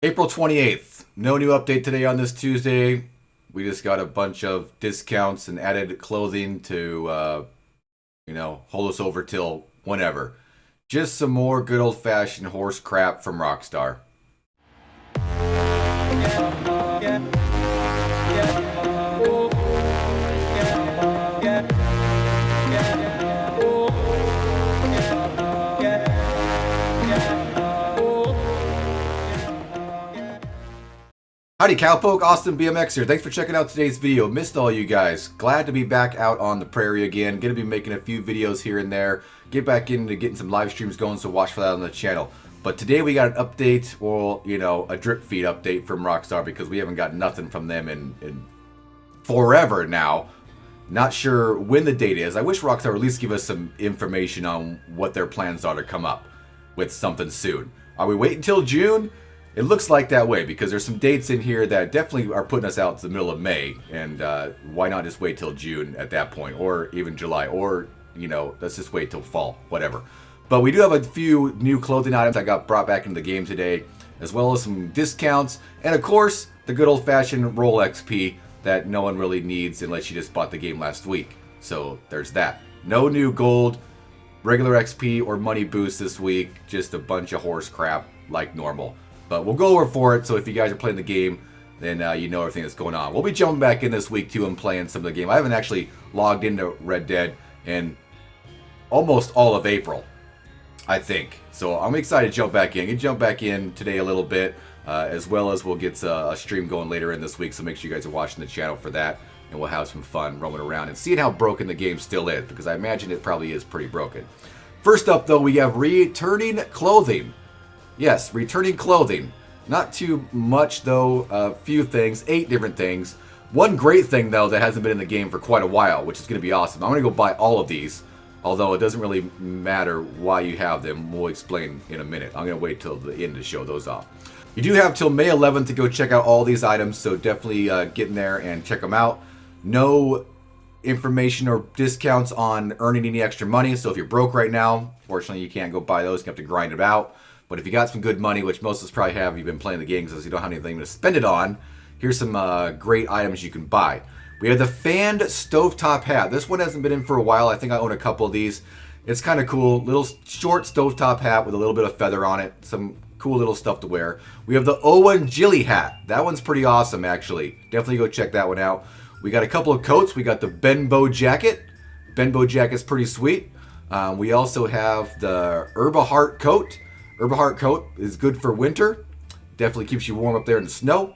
April 28th. No new update today on this Tuesday. We just got a bunch of discounts and added clothing to, hold us over till whenever. Just some more good old-fashioned horse crap from Rockstar. Howdy Cowpoke, AustinBMX here. Thanks for checking out today's video. Missed all you guys. Glad to be back out on the prairie again. Gonna be making a few videos here and there. Get back into getting some live streams going, so watch for that on the channel. But today we got an update, or, a drip feed update from Rockstar because we haven't got nothing from them in forever now. Not sure when the date is. I wish Rockstar would at least give us some information on what their plans are to come up with something soon. Are we waiting until June? It looks like that way because there's some dates in here that definitely are putting us out to the middle of May, and why not just wait till June at that point, or even July, or let's just wait till fall, whatever. But we do have a few new clothing items that got brought back into the game today, as well as some discounts, and of course the good old-fashioned roll XP that no one really needs unless you just bought the game last week. So there's that. No new gold, regular XP, or money boost this week. Just a bunch of horse crap like normal. But we'll go over for it, so if you guys are playing the game, then you know everything that's going on. We'll be jumping back in this week, too, and playing some of the game. I haven't actually logged into Red Dead in almost all of April, I think. So I'm excited to jump back in. Get jump back in today a little bit, as well as we'll get a stream going later in this week, so make sure you guys are watching the channel for that, and we'll have some fun roaming around and seeing how broken the game still is, because I imagine it probably is pretty broken. First up, though, we have returning clothing. Yes, returning clothing. Not too much, though. A few things. 8 different things. One great thing, though, that hasn't been in the game for quite a while, which is going to be awesome. I'm going to go buy all of these, although it doesn't really matter why you have them. We'll explain in a minute. I'm going to wait till the end to show those off. You do have till May 11th to go check out all these items, so definitely get in there and check them out. No information or discounts on earning any extra money, so if you're broke right now, fortunately you can't go buy those. You have to grind it out. But if you got some good money, which most of us probably have, you've been playing the game because you don't have anything to spend it on, here's some great items you can buy. We have the fanned stovetop hat. This one hasn't been in for a while. I think I own a couple of these. It's kind of cool. Little short stovetop hat with a little bit of feather on it. Some cool little stuff to wear. We have the Owanjila Hat. That one's pretty awesome, actually. Definitely go check that one out. We got a couple of coats. We got the Benbow Jacket. Benbow Jacket's pretty sweet. We also have the Eberhart Coat. Herbal Coat is good for winter. Definitely keeps you warm up there in the snow.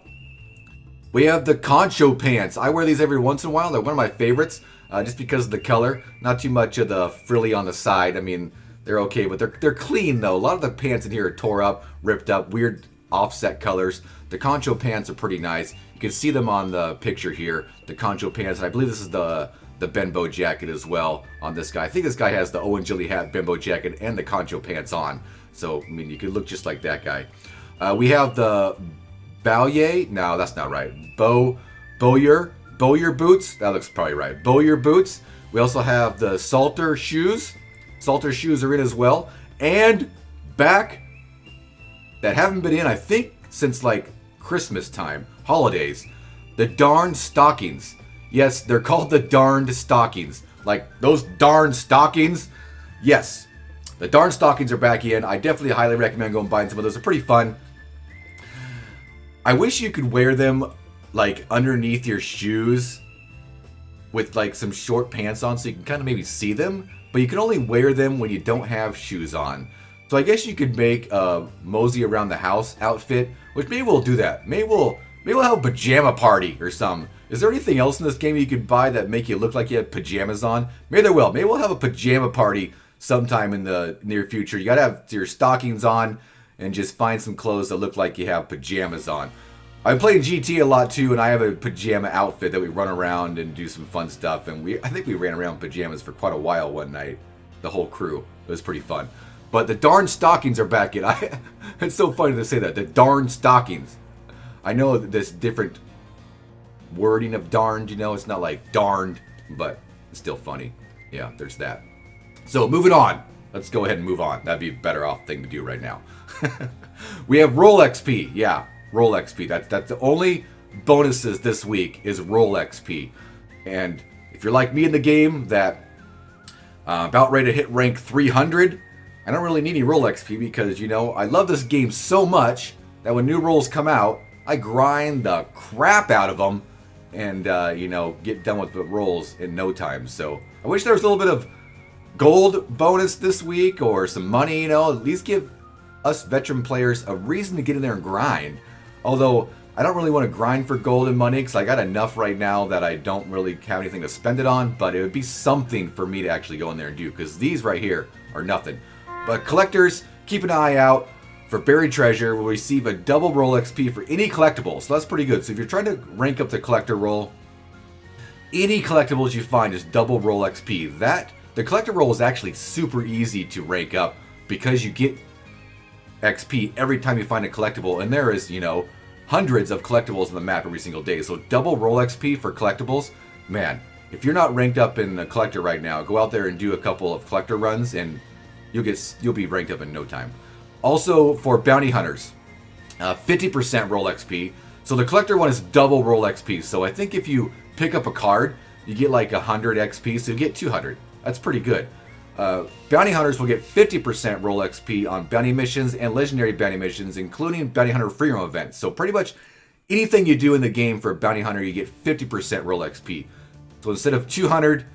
We have the Concho Pants. I wear these every once in a while. They're one of my favorites just because of the color. Not too much of the frilly on the side. I mean, they're okay, but they're clean, though. A lot of the pants in here are tore up, ripped up, weird offset colors. The Concho Pants are pretty nice. You can see them on the picture here. The Concho Pants. And I believe this is the Benbow Jacket as well on this guy. I think this guy has the Owanjila Hat, Benbow Jacket, and the Concho Pants on. So, I mean, you could look just like that guy. We have the Bowyer, no, that's not right. Bowyer Boots, that looks probably right. Bowyer Boots. We also have the Salter shoes. Salter shoes are in as well. And back, that haven't been in, I think, since like Christmas time, holidays. The darn stockings. Yes, they're called the darned stockings. Like those darn stockings. Yes. The darn stockings are back in. I definitely highly recommend going buying some of those. They're pretty fun. I wish you could wear them like underneath your shoes with like some short pants on so you can kind of maybe see them. But you can only wear them when you don't have shoes on. So I guess you could make a mosey around the house outfit, which maybe we'll do that. Maybe we'll have a pajama party or something. Is there anything else in this game you could buy that make you look like you had pajamas on? Maybe there will. Maybe we'll have a pajama party sometime in the near future. You gotta have your stockings on and just find some clothes that look like you have pajamas on. I'm playing GT a lot too, and I have a pajama outfit that we run around and do some fun stuff. And I think we ran around in pajamas for quite a while one night, the whole crew. It was pretty fun. But the darn stockings are back in. It's so funny to say that, the darn stockings. I know that there's different wording of darned, it's not like darned, but it's still funny. Yeah, there's that. So moving on. Let's go ahead and move on. That'd be a better off thing to do right now. We have Roll XP. Yeah, roll XP. That's the only bonuses this week is roll XP. And if you're like me in the game that about ready to hit rank 300, I don't really need any roll XP because, you know, I love this game so much that when new rolls come out, I grind the crap out of them and, you know, get done with the rolls in no time. So I wish there was a little bit of gold bonus this week or some money, you know, at least give us veteran players a reason to get in there and grind. Although I don't really want to grind for gold and money because I got enough right now that I don't really have anything to spend it on, but it would be something for me to actually go in there and do because these right here are nothing. But collectors, keep an eye out for buried treasure. We'll receive a double roll XP for any collectible, so that's pretty good. So if you're trying to rank up the collector roll, any collectibles you find is double roll XP. The collector roll is actually super easy to rank up because you get XP every time you find a collectible, and there is, you know, hundreds of collectibles on the map every single day. So double roll XP for collectibles, man, if you're not ranked up in the collector right now, go out there and do a couple of collector runs and you'll be ranked up in no time. Also for bounty hunters, 50% roll XP. So the collector one is double roll XP. So I think if you pick up a card, you get like 100 XP, so you get 200. That's pretty good. Bounty hunters will get 50% roll XP on bounty missions and legendary bounty missions, including bounty hunter free roam events. So pretty much anything you do in the game for a bounty hunter, you get 50% roll XP. So instead of 200,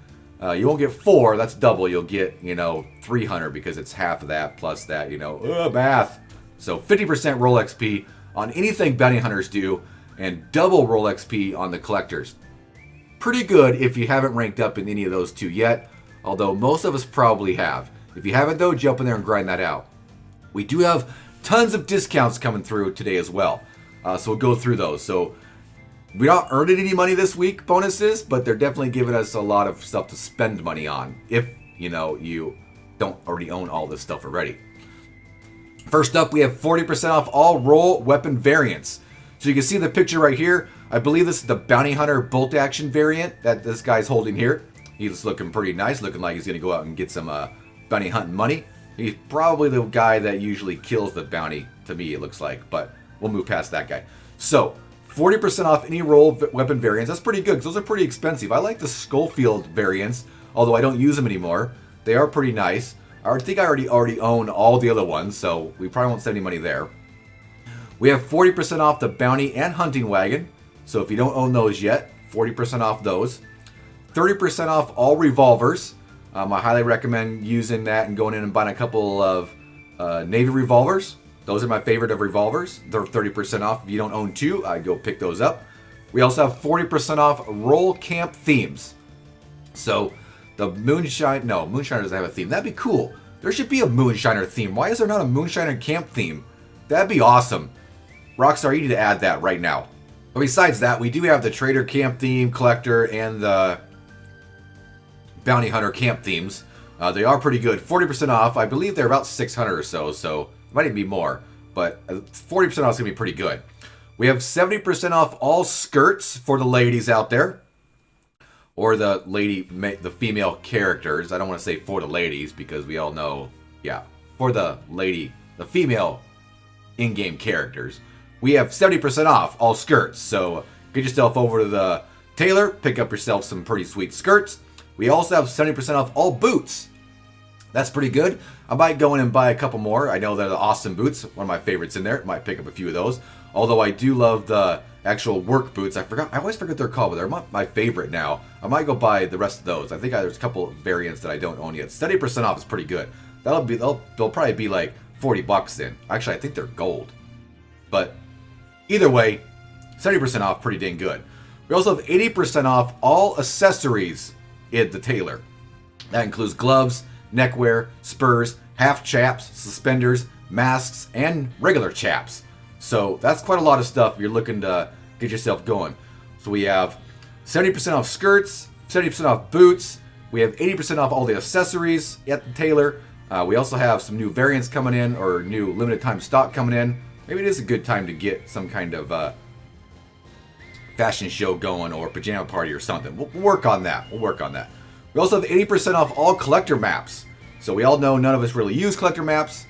you won't get 4. That's double. You'll get, you know, 300 because it's half of that plus that, you know, math. So 50% roll XP on anything bounty hunters do, and double roll XP on the collectors. Pretty good if you haven't ranked up in any of those two yet, although most of us probably have. If you haven't though, jump in there and grind that out. We do have tons of discounts coming through today as well, so we'll go through those. So we not earned any money this week, bonuses, but they're definitely giving us a lot of stuff to spend money on if, you know, you don't already own all this stuff already. First up, we have 40% off all roll weapon variants. So you can see the picture right here. I believe this is the Bounty Hunter bolt action variant that this guy's holding here. He's looking pretty nice, looking like he's going to go out and get some bounty hunting money. He's probably the guy that usually kills the bounty, to me it looks like, but we'll move past that guy. So 40% off any roll weapon variants. That's pretty good because those are pretty expensive. I like the Schofield variants, although I don't use them anymore. They are pretty nice. I think I already own all the other ones, so we probably won't spend any money there. We have 40% off the bounty and hunting wagon. So if you don't own those yet, 40% off those. 30% off all revolvers. I highly recommend using that and going in and buying a couple of Navy revolvers. Those are my favorite of revolvers. They're 30% off. If you don't own two, I'd go pick those up. We also have 40% off roll camp themes. So the Moonshiner doesn't have a theme. That'd be cool. There should be a Moonshiner theme. Why is there not a Moonshiner camp theme? That'd be awesome. Rockstar, you need to add that right now. But besides that, we do have the Trader camp theme, Collector, and the Bounty Hunter camp themes. They are pretty good. 40% off. I believe they're about 600 or so, so it might even be more. But 40% off is going to be pretty good. We have 70% off all skirts for the ladies out there. Or the female characters. I don't want to say for the ladies because we all know, yeah, for the female in-game characters. We have 70% off all skirts. So get yourself over to the tailor, pick up yourself some pretty sweet skirts. We also have 70% off all boots. That's pretty good. I might go in and buy a couple more. I know they're the Austin boots, one of my favorites in there. Might pick up a few of those. Although I do love the actual work boots. I always forget they're called, but they're my favorite now. I might go buy the rest of those. I think there's a couple of variants that I don't own yet. 70% off is pretty good. They'll probably be like 40 bucks then. Actually, I think they're gold. But either way, 70% off, pretty dang good. We also have 80% off all accessories in the tailor. That includes gloves, neckwear, spurs, half chaps, suspenders, masks, and regular chaps. So that's quite a lot of stuff if you're looking to get yourself going. So we have 70% off skirts, 70% off boots. We have 80% off all the accessories at the tailor. We also have some new variants coming in, or new limited time stock coming in. Maybe it is a good time to get some kind of fashion show going or pajama party or something. We'll work on that. We also have 80% off all collector maps. So we all know none of us really use collector maps,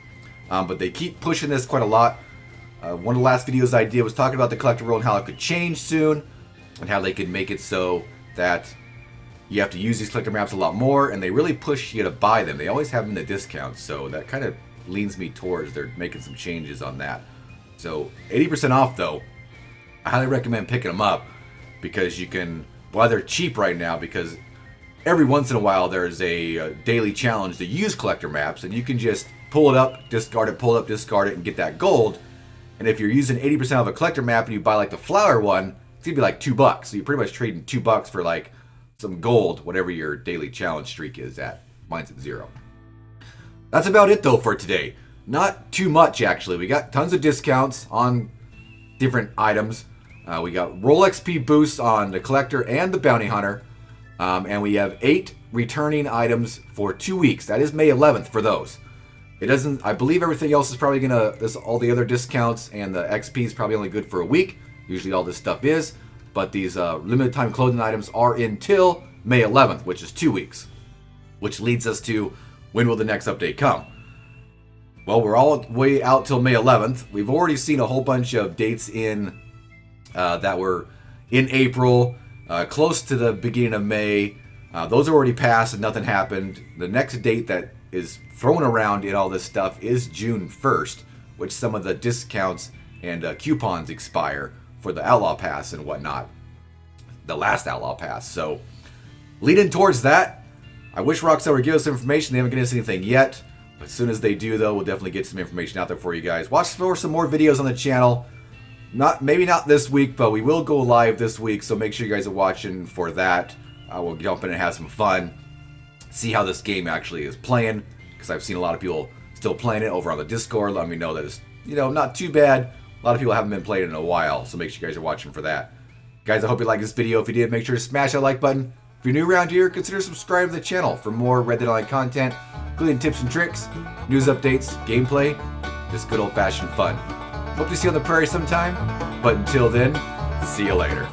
but they keep pushing this quite a lot. One of the last videos I did was talking about the collector world and how it could change soon, and how they could make it so that you have to use these collector maps a lot more, and they really push you to buy them. They always have them in the discounts, so that kind of leans me towards they're making some changes on that. So 80% off though, I highly recommend picking them up because you can, well, they're cheap right now because every once in a while there's a daily challenge to use collector maps, and you can just pull it up, discard it, pull it up, discard it, and get that gold. And if you're using 80% of a collector map and you buy like the flower one, it's gonna be like $2. So you're pretty much trading $2 for like some gold, whatever your daily challenge streak is at. Mine's at 0. That's about it though for today. Not too much actually. We got tons of discounts on different items. We got roll XP boosts on the collector and the bounty hunter. And we have 8 returning items for 2 weeks. That is May 11th for those. It doesn't, I believe everything else is probably gonna, all the other discounts and the XP is probably only good for a week. Usually all this stuff is. But these limited time clothing items are until May 11th, which is 2 weeks. Which leads us to, when will the next update come? Well, we're all the way out till May 11th. We've already seen a whole bunch of dates in that were in April, close to the beginning of May. Those are already passed and nothing happened. The next date that is thrown around in all this stuff is June 1st, which some of the discounts and coupons expire for the Outlaw Pass and whatnot. The last Outlaw Pass. So, leading towards that, I wish Rockstar would give us information. They haven't given us anything yet. But as soon as they do, though, we'll definitely get some information out there for you guys. Watch for some more videos on the channel. Maybe not this week, but we will go live this week. So make sure you guys are watching for that. We'll jump in and have some fun. See how this game actually is playing. Because I've seen a lot of people still playing it over on the Discord. Let me know that it's, not too bad. A lot of people haven't been playing it in a while. So make sure you guys are watching for that. Guys, I hope you liked this video. If you did, make sure to smash that like button. If you're new around here, consider subscribing to the channel for more Red Dead Online content, including tips and tricks, news updates, gameplay, just good old-fashioned fun. Hope to see you on the prairie sometime, but until then, see you later.